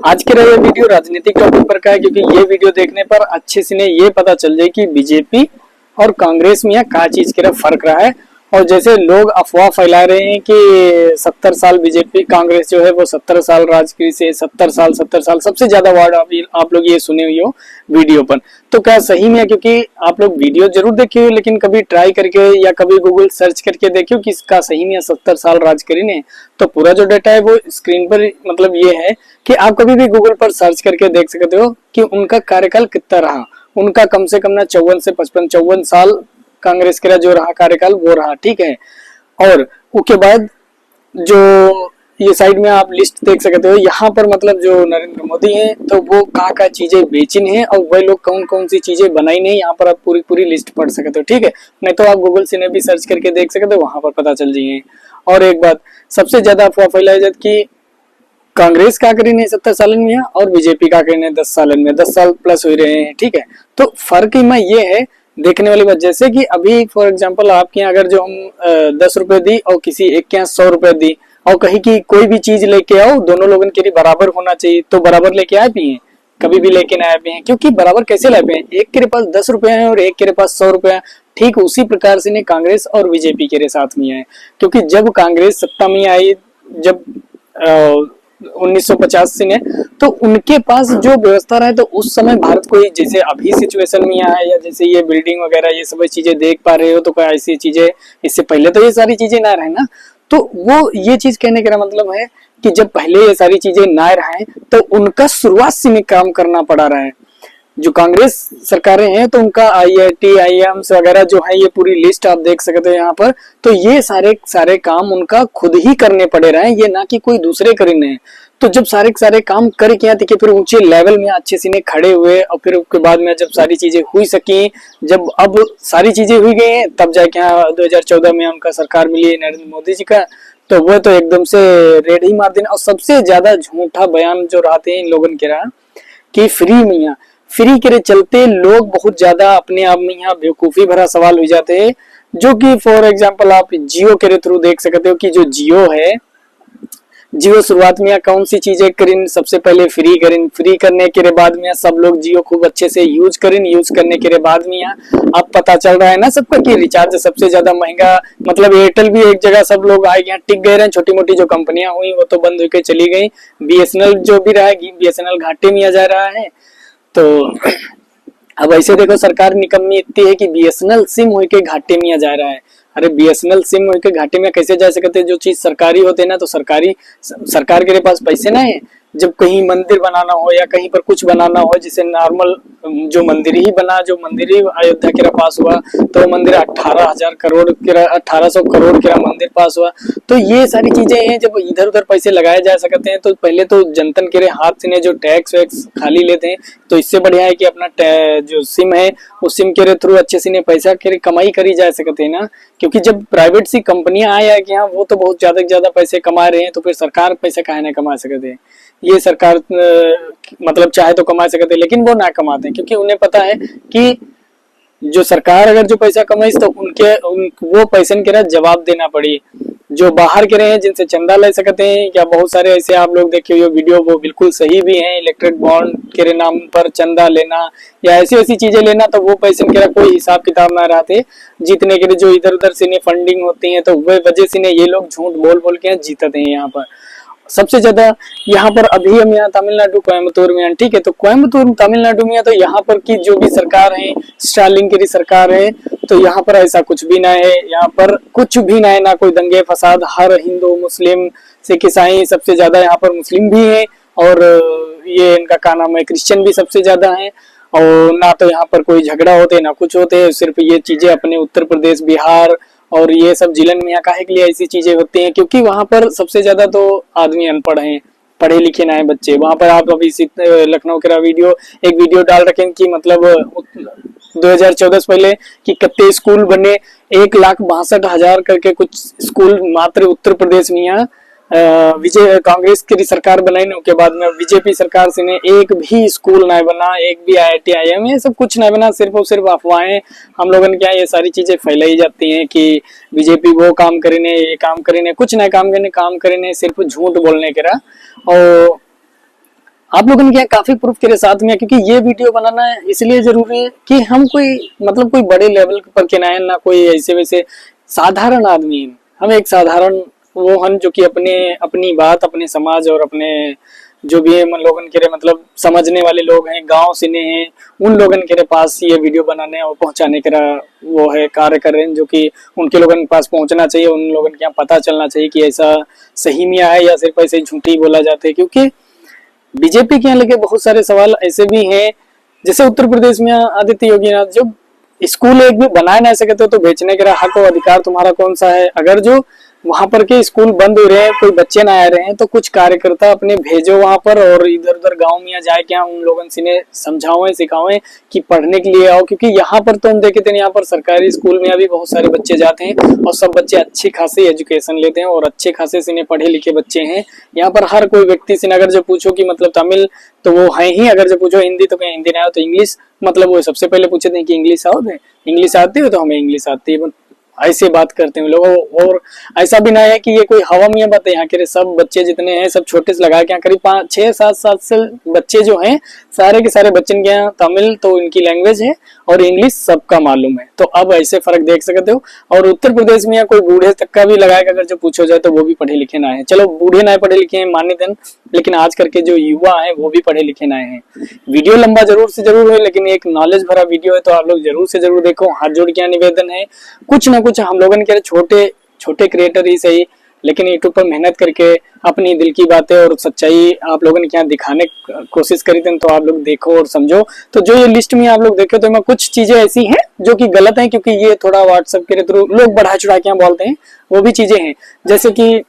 आज के ये वीडियो राजनीतिक टॉपिक पर का है, क्योंकि ये वीडियो देखने पर अच्छे से ये पता चल जाए कि बीजेपी और कांग्रेस में क्या चीज का फर्क रहा है। और जैसे लोग अफवाह फैला रहे हैं कि 70 साल बीजेपी कांग्रेस जो है वो 70 साल राज की से 70 साल सबसे ज्यादा वर्ड आप लोग ये सुने हुए हो वीडियो पर, तो क्या सही में है? क्योंकि आप लोग वीडियो जरूर देखे हो लेकिन कभी ट्राई करके या कभी गूगल सर्च करके देखियो कि इसका सही में 70 साल राज करी ने। तो पूरा जो डाटा है वो स्क्रीन पर मतलब ये है कि आप कभी भी गूगल पर सर्च करके देख सकते हो कि उनका कार्यकाल कितना रहा। उनका कम से कम ना 54 से 55 साल कांग्रेस का जो रहा कार्यकाल वो रहा, ठीक है। और उसके बाद जो ये साइड में आप लिस्ट देख सकते हो, यहाँ पर मतलब जो नरेंद्र मोदी हैं तो वो का चीजें बेची हैं और वह लोग कौन कौन सी चीजें बनाई नहीं, यहाँ पर आप पूरी लिस्ट पढ़ सकते हो, ठीक है। नहीं तो आप गूगल से भी सर्च करके देख सकते हो, वहां पर पता चल जाइए। और एक बात सबसे ज्यादा अफवाह फैलाई जाती कि कांग्रेस का करी नहीं 70 साल में और बीजेपी का करी नहीं 10 साल में, 10 साल प्लस हो रहे हैं, ठीक है। तो फर्क में ये है देखने वाली बात, जैसे कि अभी फॉर एग्जांपल आपके यहाँ अगर जो हम 10 रुपए दी और किसी एक के यहाँ 100 रुपए दी और कहीं की कोई भी चीज लेके आओ, दोनों लोगों के लिए बराबर होना चाहिए, तो बराबर लेके आए भी हैं? कभी भी लेके ना आए भी हैं, क्योंकि बराबर कैसे लाए हैं? एक के पास 10 रुपए है और एक के पास 100 रुपए है। ठीक उसी प्रकार से कांग्रेस और बीजेपी के साथ में है, क्योंकि जब कांग्रेस सत्ता में आई, जब 1950 से ने, तो उनके पास जो व्यवस्था रहे, तो उस समय भारत को जैसे अभी सिचुएशन में है या जैसे ये बिल्डिंग वगैरह ये सब चीजें देख पा रहे हो, तो कोई ऐसी चीजें इससे पहले तो ये सारी चीजें ना रहे ना। तो वो ये चीज कहने का मतलब है कि जब पहले ये सारी चीजें ना रहे तो उनका शुरुआत से में काम करना पड़ा रहा है। जो कांग्रेस सरकारें हैं तो उनका IIT IIMs वगैरह जो है, ये पूरी लिस्ट आप देख सकते हो यहाँ पर, तो ये सारे काम उनका खुद ही करने पड़े रहे, ये ना कि कोई दूसरे करने। तो जब सारे काम कर किया थे कि फिर ऊंचे लेवल में अच्छे से खड़े हुए, और फिर उसके बाद में जब सारी चीजें हुई सकी, जब अब सारी चीजें हुई गई हैं, तब जाके यहाँ 2014 में उनका सरकार मिली नरेंद्र मोदी जी का, तो वो तो एकदम से रेड ही मार देना। और सबसे ज्यादा झूठा बयान जो रहते हैं इन लोगों के रहा कि फ्री के चलते लोग बहुत ज्यादा अपने आप में यहाँ बेवकूफी भरा सवाल हो जाते हैं। जो कि फॉर एग्जांपल आप जियो के थ्रू देख सकते हो कि जो जियो है, जियो शुरुआत में कौन सी चीजें करें, सबसे पहले फ्री करने के बाद में सब लोग जियो खूब अच्छे से यूज करने के बाद में अब पता चल रहा है ना सबका कि रिचार्ज सबसे ज्यादा महंगा, मतलब एयरटेल भी एक जगह सब लोग आए यहाँ टिक गए रहे, छोटी मोटी जो कंपनियां हुई वो तो बंद होकर चली गई। BSNL जो भी रहा, BSNL घाटे में आ जा रहा है। तो अब ऐसे देखो सरकार निकम्मी इतनी है कि BSNL सिम होके घाटे में आ जा रहा है। अरे BSNL सिम होके घाटे में कैसे जा सकते हैं? जो चीज सरकारी होते हैं ना, तो सरकार के पास पैसे ना है। जब कहीं मंदिर बनाना हो या कहीं पर कुछ बनाना हो, जैसे नॉर्मल जो मंदिर ही अयोध्या के पास हुआ, तो मंदिर 1800 करोड़ के मंदिर पास हुआ। तो ये सारी चीजें हैं, जब इधर उधर पैसे लगाए जा सकते हैं, तो पहले तो जनतन के हाथ से जो टैक्स वैक्स खाली लेते हैं, तो इससे बढ़िया है कि अपना जो सिम है उस सिम के थ्रू अच्छे से पैसा के कमाई करी जा सकते हैं ना। क्योंकि जब प्राइवेट सी कंपनियां आया कि हाँ वो तो बहुत ज्यादा पैसे कमा रहे हैं, तो फिर सरकार पैसे काहे ना कमा सकते हैं? ये सरकार मतलब चाहे तो कमा सकते हैं, लेकिन वो ना कमाते हैं, क्योंकि उन्हें पता है कि जो सरकार अगर जो पैसा कमाई तो वो पैसे के जवाब देना पड़ी। जो बाहर के रहे हैं जिनसे चंदा ले सकते हैं, या बहुत सारे ऐसे आप लोग देखे हुए वीडियो, वो बिल्कुल सही भी हैं, इलेक्ट्रिक बॉन्ड के नाम पर चंदा लेना या ऐसी चीजें लेना, तो वो पैसे के कोई हिसाब किताब ना रहते जीतने के लिए जो इधर उधर से फंडिंग होती है, तो वह वजह से ये लोग झूठ बोल के जीतते हैं यहाँ पर। सबसे ज्यादा यहाँ पर अभी हम यहाँ तमिलनाडु कोयम्बतूर में, ठीक है, तो कोयम्बतूर तमिलनाडु में तो यहाँ पर की जो भी सरकार है, स्टालिन की सरकार है, तो यहाँ पर ऐसा कुछ भी ना है। यहाँ पर कुछ भी ना है, ना कोई दंगे फसाद, हर हिंदू मुस्लिम सिख ईसाई, सबसे ज्यादा यहाँ पर मुस्लिम भी है, और ये इनका क्या नाम है, क्रिश्चियन भी सबसे ज्यादा है। और ना तो यहाँ पर कोई झगड़ा होते ना कुछ होते, सिर्फ ये चीजें अपने उत्तर प्रदेश बिहार और ये सब जिलन में काहे के लिए ऐसी चीजें होती हैं, क्योंकि वहां पर सबसे ज्यादा तो आदमी अनपढ़ हैं, पढ़े लिखे ना है बच्चे। वहां पर आप अभी लखनऊ का एक वीडियो डाल रखे कि मतलब 2014 से पहले कि कितने स्कूल बने, 1,62,000 करके कुछ स्कूल मात्र उत्तर प्रदेश में यहाँ विजय कांग्रेस की सरकार बनाई के बाद में बीजेपी सरकार से ने एक भी स्कूल नहीं बना, एक भी IIT IIM ये सब कुछ नहीं बना। सिर्फ और सिर्फ अफवाहें हम लोगों ने क्या ये सारी चीजें फैलाई जाती हैं कि बीजेपी वो काम करेने ये काम करेने, कुछ नहीं काम करने सिर्फ झूठ बोलने के रहा। और आप लोगों ने क्या काफी प्रूफ के साथ में, क्योंकि ये वीडियो बनाना इसलिए जरूरी है कि हम कोई मतलब कोई बड़े लेवल पर के ना है, ना कोई ऐसे वैसे साधारण आदमी हैं। हम एक साधारण वो हम जो कि अपने अपनी बात अपने समाज और अपने जो भी है लोगन के मतलब समझने वाले लोग हैं, गांव से ने हैं, उन लोगन के पास ये वीडियो बनाने और पहुंचाने का वो है कार्य कर रहे हैं, जो कि उनके लोगन के पास पहुंचना चाहिए, उन लोगन के यहाँ पता चलना चाहिए कि ऐसा सही में है या सिर्फ ऐसे झूठी बोला जाता है। क्योंकि बीजेपी के यहाँ लेके बहुत सारे सवाल ऐसे भी हैं, जैसे उत्तर प्रदेश में आदित्य योगीनाथ जो स्कूल एक भी बनाए ना सके तो बेचने का हक और अधिकार तुम्हारा कौन सा है। अगर जो वहां पर के स्कूल बंद हो रहे हैं, कोई बच्चे ना आ रहे हैं, तो कुछ कार्यकर्ता अपने भेजो वहां पर और इधर उधर गांव में जाए क्या उन लोगों से ने समझाओ सिखाओ कि पढ़ने के लिए आओ। क्योंकि यहाँ पर तो हम देखे थे, यहाँ पर सरकारी स्कूल में अभी बहुत सारे बच्चे जाते हैं और सब बच्चे अच्छी खासी एजुकेशन लेते हैं और अच्छे खासे से पढ़े लिखे बच्चे हैं। यहाँ पर हर कोई व्यक्ति से अगर जो पूछो कि मतलब तमिल तो वो है ही, अगर जो पूछो हिंदी तो क्या हिंदी ना हो तो इंग्लिश, मतलब वो सबसे पहले पूछते हैं कि इंग्लिश आओ, इंग्लिश आती हो तो हमें इंग्लिश आती है, ऐसे बात करते हैं लोग। और ऐसा भी ना है कि ये कोई हवा में बात है, यहाँ के सब बच्चे जितने हैं सब छोटे से लगा के यहाँ करीब 5-6-7 से बच्चे जो हैं सारे के सारे बच्चन के यहाँ तमिल तो इनकी लैंग्वेज है और इंग्लिश सबका मालूम है। तो अब ऐसे फर्क देख सकते हो। और उत्तर प्रदेश में कोई बूढ़े तक का भी लगाएगा अगर जो पूछो जाए तो वो भी पढ़े लिखे ना है। चलो बूढ़े ना पढ़े लिखे हैं मान्य देन, लेकिन आज करके जो युवा है वो भी पढ़े लिखे ना है। वीडियो लंबा जरूर से जरूर है, लेकिन एक नॉलेज भरा वीडियो है, तो आप लोग जरूर से जरूर देखो। हाथ जोड़ के निवेदन है, कुछ ना कुछ हम लोगों के छोटे छोटे क्रिएटर ही सही, लेकिन यूट्यूब पर मेहनत करके अपनी दिल की बातें और सच्चाई आप लोगों ने क्या दिखाने कोशिश करी थी, तो आप लोग देखो और समझो। तो जो ये लिस्ट में आप लोग देखे तो मैं कुछ चीजें ऐसी हैं जो कि गलत हैं, क्योंकि ये थोड़ा व्हाट्सएप के थ्रू लोग बढ़ा चढ़ा के बोलते हैं, वो भी चीजें हैं। जैसे कि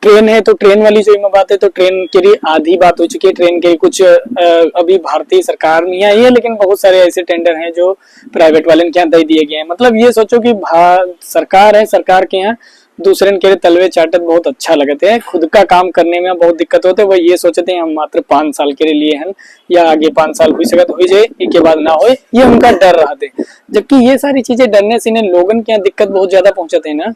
ट्रेन है तो ट्रेन वाली जो बात है, तो ट्रेन के लिए आधी बात हो चुकी है। ट्रेन के कुछ अभी भारतीय सरकार में आई है, लेकिन बहुत सारे ऐसे टेंडर हैं जो प्राइवेट वाले के यहाँ दे दिए गए हैं। मतलब ये सोचो कि सरकार है, सरकार के यहाँ दूसरे के लिए तलवे चाटत बहुत अच्छा लगते हैं, खुद का काम करने में बहुत दिक्कत होते हैं। वो ये सोचते हैं हम मात्र 5 साल के लिए हैं या आगे 5 साल हुई सकत हो जाए, इसके बाद ना हो, ये उनका डर रहते। जबकि ये सारी चीजें डरने से लोगों के यहाँ दिक्कत बहुत ज्यादा पहुंचते हैं ना,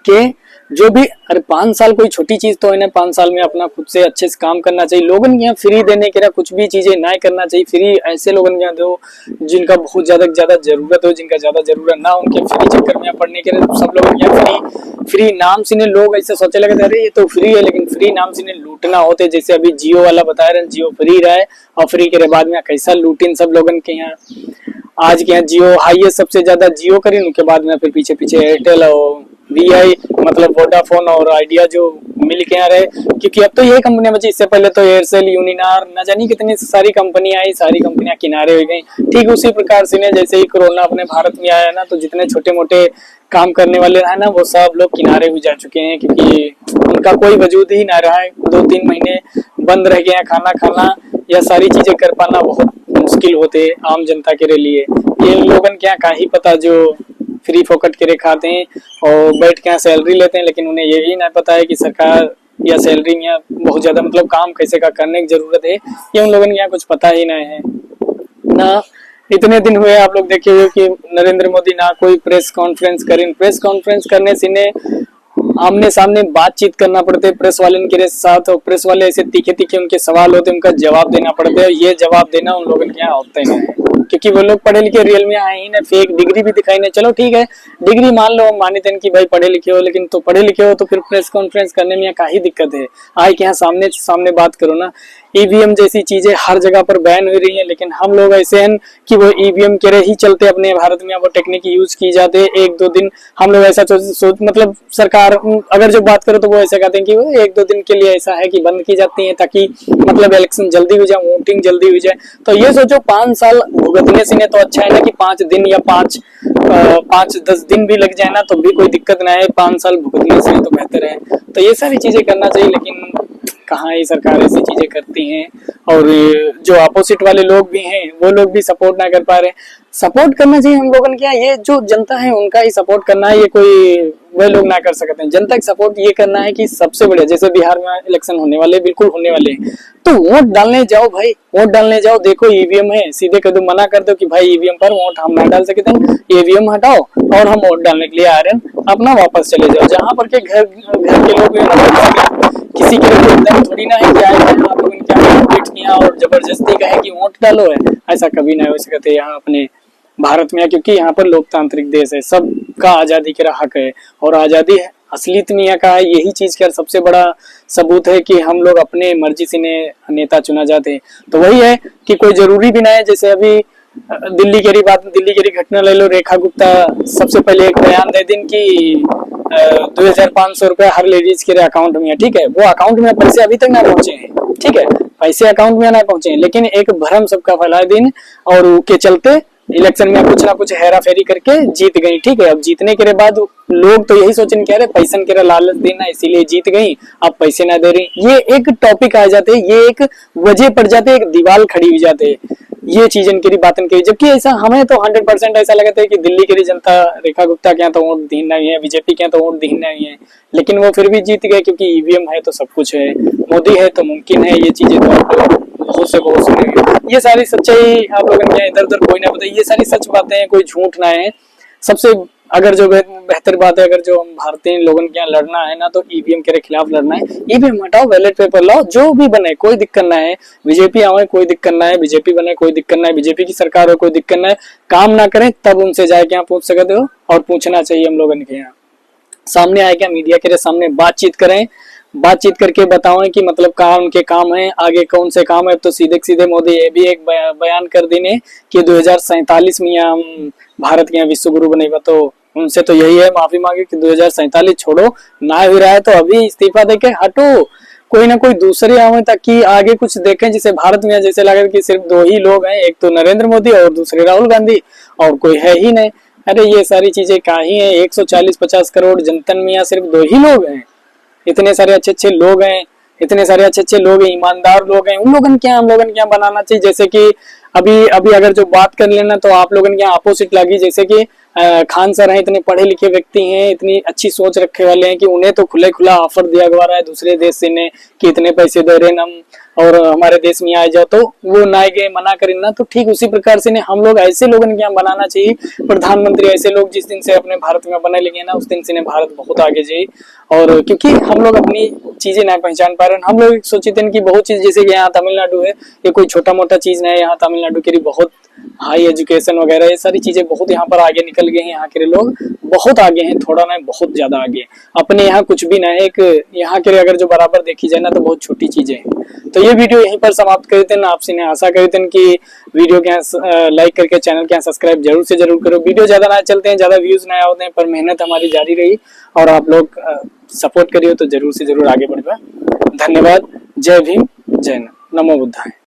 कि जो भी अरे 5 साल कोई छोटी चीज तो है ना, 5 साल में अपना खुद से अच्छे से काम करना चाहिए। लोगों के यहाँ फ्री देने के लिए कुछ भी चीजें ना करना चाहिए। फ्री ऐसे लोगों के यहाँ दो जिनका बहुत ज्यादा जरूरत हो, जिनका ज्यादा जरूरत ना, उनके फ्री चक्कर में पढ़ने के लिए सब लोगों के यहाँ फ्री नाम से लोग ऐसे सोचे लगे अरे ये तो फ्री है, लेकिन फ्री नाम से लूटना होते। जैसे अभी जियो वाला बता रहे हैं, जियो फ्री रहा है और फ्री के बाद में कैसा लूटिन सब लोगों के यहाँ। आज के यहाँ जियो हाईएस्ट सबसे ज्यादा जियो करें, उनके बाद में फिर पीछे पीछे एयरटेल और वीआई मतलब वोडाफोन और आइडिया जो मिल के आ रहे, क्योंकि अब तो ये कंपनियां बची। इससे पहले तो एयरसेल, यूनिनार, न जानी कितनी सारी कंपनियां आई, सारी कंपनियां किनारे हो गई। ठीक उसी प्रकार से जैसे ही कोरोना अपने भारत में आया ना, तो जितने छोटे मोटे काम करने वाले है ना, वो सब लोग किनारे हो जा चुके हैं, क्योंकि उनका कोई वजूद ही ना रहा है। 2-3 महीने बंद रह गए हैं, खाना खाना या सारी चीजें कर पाना बहुत मुश्किल होते आम जनता के लिए। ये लोगन क्या का ही पता जो फ्री फोकट के खाते हैं और बैठ के यहाँ सैलरी लेते हैं, लेकिन उन्हें यही ना पता है कि सरकार या सैलरी में बहुत ज्यादा मतलब काम कैसे का करने की जरूरत है, ये उन लोगों के यहाँ कुछ पता ही नहीं है ना। इतने दिन हुए आप लोग देखे हुए कि नरेंद्र मोदी ना कोई प्रेस कॉन्फ्रेंस करें। प्रेस कॉन्फ्रेंस करने से आमने सामने बातचीत करना पड़ते प्रेस वाले के साथ, और प्रेस वाले ऐसे तीखे तीखे उनके सवाल होते, उनका जवाब देना पड़ता है। ये जवाब देना उन लोगों के यहाँ होता ही नहीं, क्योंकि वो लोग पढ़े लिखे रियल में आए ही ना, फेक डिग्री भी दिखाई नहीं। चलो ठीक है, डिग्री मान लो मान्यता कि भाई पढ़े लिखे हो, लेकिन तो पढ़े लिखे हो तो फिर प्रेस कॉन्फ्रेंस करने में क्या ही दिक्कत है। आए के यहाँ सामने सामने बात करो ना। ईवीएम जैसी चीजें हर जगह पर बैन हो रही है, लेकिन हम लोग ऐसे हैं कि वो ईवीएम के ही चलते अपने भारत में वो टेक्निक यूज की जाते हैं। 1-2 दिन हम लोग ऐसा मतलब सरकार अगर जो बात करो तो वो ऐसा कहते हैं कि वो 1-2 दिन के लिए ऐसा है कि बंद की जाती है, ताकि मतलब इलेक्शन जल्दी हो जाए, वोटिंग जल्दी हो जाए। तो ये सोचो 5 साल भुगतने से तो अच्छा है ना कि 5 दिन या 5-10 दिन भी लग जाए ना, तो भी कोई दिक्कत ना है। 5 साल भुगतने से तो बेहतर है। तो ये सारी चीजें करना चाहिए, लेकिन कहाँ ये सरकार ऐसी चीजें करती हैं। और जो अपोजिट वाले लोग भी हैं वो लोग भी सपोर्ट ना कर पा रहे। सपोर्ट करना चाहिए हम लोगों ने, क्या ये जो जनता है उनका ही सपोर्ट करना है, ये कोई वह लोग ना कर सकते हैं। जनता का सपोर्ट ये करना है कि सबसे बढ़िया, जैसे बिहार में इलेक्शन होने वाले बिल्कुल होने वाले हैं, तो वोट डालने जाओ भाई, वोट डालने जाओ। देखो ईवीएम है, सीधे कदम मना कर दो कि भाई ईवीएम पर वोट हम ना डाल सकते हैं, ईवीएम हटाओ और हम वोट डालने के लिए आ रहे हैं, अपना वापस चले जाओ। जहाँ पर के घर के लोग किसी के लिए एकदम थोड़ी ना है कि आए आप लोग जबरदस्ती कहे कि वोट डालो है, ऐसा कभी ना हो सकते यहाँ अपने भारत में, क्योंकि यहाँ पर लोकतांत्रिक देश है, सबका आजादी का हक है। और आजादी असलियत में यहाँ का है, यही चीज का सबसे बड़ा सबूत है कि हम लोग अपने मर्जी से नेता चुना जाते हैं। तो वही है कि कोई जरूरी भी ना है, जैसे अभी दिल्ली की घटना ले लो, रेखा गुप्ता सबसे पहले एक बयान दे दिन कि 2500 रुपया हर लेडीज के अकाउंट में है, ठीक है, वो अकाउंट में पैसे अभी तक ना पहुंचे हैं, ठीक है, पैसे अकाउंट में ना पहुंचे हैं, लेकिन एक भ्रम सबका फैलाए दिन और के चलते इलेक्शन में कुछ ना कुछ हेरा फेरी करके जीत गई, ठीक है। अब जीतने के बाद लोग तो यही सोचने कह रहे पैसन के लालच देना इसीलिए जीत गई, अब पैसे ना दे रही, ये एक टॉपिक आ जाते, ये एक वजह पड़ जाते, एक दीवार खड़ी हो जाते, ये चीजन की बातन की। जबकि ऐसा हमें तो 100% ऐसा लगता है कि दिल्ली की जनता रेखा गुप्ता के यहाँ तो वोट दीना ही है, बीजेपी के यहाँ तो वोट दीना ही है, लेकिन वो फिर भी जीत गए क्योंकि ईवीएम है तो सब कुछ है, मोदी है तो मुमकिन है, ये चीजें तो आप लोग बहुत से बहुत सुनेंगे। ये सारी सच्चाई आप लोगों के इधर उधर कोई ना बताए, ये सारी सच बातें हैं, कोई झूठ ना है। सबसे अगर जो बेहतर बात है, अगर जो हम भारतीय लोगों के यहाँ लड़ना है ना, तो ईवीएम के खिलाफ लड़ना है, ईवीएम हटाओ, बैलेट पेपर लाओ, जो भी बने कोई दिक्कत ना है, बीजेपी आवे कोई दिक्कत ना है, बीजेपी बने कोई दिक्कत ना है, बीजेपी की सरकार हो कोई दिक्कत ना है, काम ना करें तब उनसे जाके यहाँ पूछ सकते हो, और पूछना चाहिए हम लोगों के यहाँ, सामने आए क्या मीडिया के सामने बातचीत करें, बातचीत करके बताओ कि मतलब कहा उनके काम है, आगे कौन से काम है। तो सीधे सीधे मोदी ये भी एक बयान कर देने कि 2047 में हम भारत के यहाँ विश्व गुरु बनेगा, तो उनसे तो यही है माफी मांगे कि 2047 छोड़ो, ना हो रहा है तो अभी इस्तीफा देके हटो, कोई ना कोई दूसरे आवे ताकि आगे कुछ देखें। जिसे भारत में जैसे लगे कि सिर्फ दो ही लोग हैं, एक तो नरेंद्र मोदी और दूसरे राहुल गांधी, और कोई है ही नहीं। अरे ये सारी चीजें कहाँ ही है, 140-50 करोड़ जनतन में सिर्फ दो ही लोग हैं, इतने सारे अच्छे अच्छे लोग हैं, इतने सारे अच्छे अच्छे लोग हैं, ईमानदार लोग हैं, उन लोगों के हम लोगों के यहाँ बनाना चाहिए। जैसे कि अभी अभी अगर जो बात कर लेना तो आप लोगों के यहाँ अपोजिट लगी, जैसे कि खान सर हैं, इतने पढ़े लिखे व्यक्ति हैं, इतनी अच्छी सोच रखे वाले हैं कि उन्हें तो खुले खुला ऑफर दिया गया है दूसरे देश से ने कि इतने पैसे दे रहे हम और हमारे देश में आ जाओ, तो वो ना गए मना करें ना, तो ठीक उसी प्रकार से ने हम लोग ऐसे लोगों के यहाँ बनाना चाहिए प्रधानमंत्री, ऐसे लोग जिस दिन से अपने भारत में बने लगे ना उस दिन से ने भारत बहुत आगे जाए। और क्योंकि हम लोग अपनी चीजें नहीं पहचान पा रहे, हम लोग सोचते हैं कि बहुत चीज, जैसे कि यहाँ तमिलनाडु है, ये कोई छोटा मोटा चीज नहीं है, यहाँ तमिलनाडु के लिए बहुत हाई एजुकेशन वगैरह ये सारी चीजें बहुत यहाँ पर आगे निकल गए हैं, यहाँ के लोग बहुत आगे हैं, थोड़ा नहीं बहुत ज्यादा आगे। अपने यहाँ कुछ भी नहीं है, एक यहाँ के अगर जो बराबर देखी जाए ना तो बहुत छोटी चीजें हैं। तो ये वीडियो यहीं पर समाप्त करते हैं, आपसे ने आशा करते हैं कि वीडियो के लाइक करके चैनल के सब्सक्राइब जरूर से जरूर करो। वीडियो ज्यादा ना चलते हैं, ज्यादा व्यूज ना होते हैं, पर मेहनत हमारी जारी रही और आप लोग सपोर्ट करिए तो जरूर से जरूर आगे बढ़ेगा। धन्यवाद, जय भीम, जय नमो बुद्धाय।